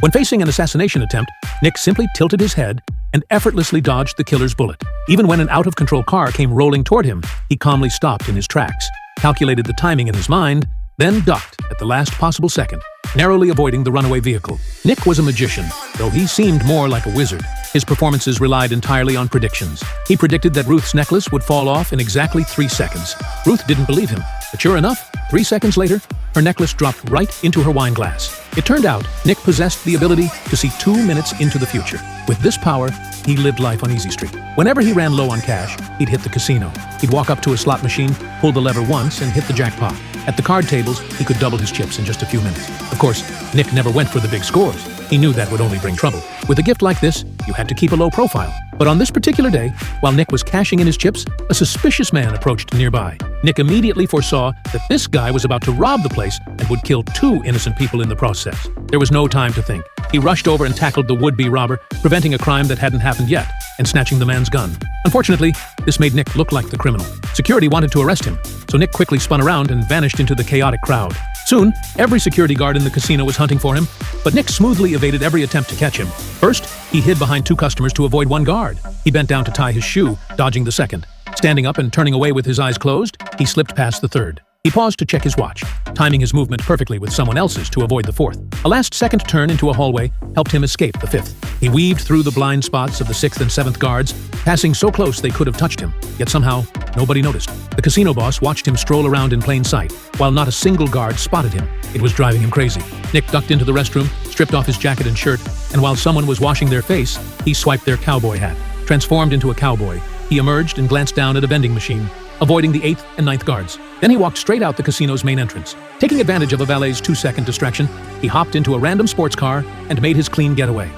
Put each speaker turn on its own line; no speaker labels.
When facing an assassination attempt, Nick simply tilted his head and effortlessly dodged the killer's bullet. Even when an out-of-control car came rolling toward him, he calmly stopped in his tracks, calculated the timing in his mind, then ducked at the last possible second, narrowly avoiding the runaway vehicle. Nick was a magician, though he seemed more like a wizard. His performances relied entirely on predictions. He predicted that Ruth's necklace would fall off in exactly 3 seconds. Ruth didn't believe him, but sure enough, 3 seconds later, her necklace dropped right into her wine glass. It turned out Nick possessed the ability to see 2 minutes into the future. With this power, he lived life on easy street. Whenever he ran low on cash, he'd hit the casino. He'd walk up to a slot machine, pull the lever once, and hit the jackpot. At the card tables, he could double his chips in just a few minutes. Of course, Nick never went for the big scores. He knew that would only bring trouble. With a gift like this, you had to keep a low profile. But on this particular day, while Nick was cashing in his chips, a suspicious man approached nearby. Nick immediately foresaw that this guy was about to rob the place and would kill 2 innocent people in the process. There was no time to think. He rushed over and tackled the would-be robber, preventing a crime that hadn't happened yet, and snatching the man's gun. Unfortunately, this made Nick look like the criminal. Security wanted to arrest him, so Nick quickly spun around and vanished into the chaotic crowd. Soon, every security guard in the casino was hunting for him, but Nick smoothly evaded every attempt to catch him. First, he hid behind 2 customers to avoid 1 guard. He bent down to tie his shoe, dodging the second. Standing up and turning away with his eyes closed, he slipped past the third. He paused to check his watch, timing his movement perfectly with someone else's to avoid the 4th. A last-second turn into a hallway helped him escape the 5th. He weaved through the blind spots of the 6th and 7th guards, passing so close they could have touched him, yet somehow nobody noticed. The casino boss watched him stroll around in plain sight, while not a single guard spotted him. It was driving him crazy. Nick ducked into the restroom, stripped off his jacket and shirt, and while someone was washing their face, he swiped their cowboy hat. Transformed into a cowboy, he emerged and glanced down at a vending machine, avoiding the 8th and 9th guards. Then he walked straight out the casino's main entrance. Taking advantage of a valet's 2-second distraction, he hopped into a random sports car and made his clean getaway.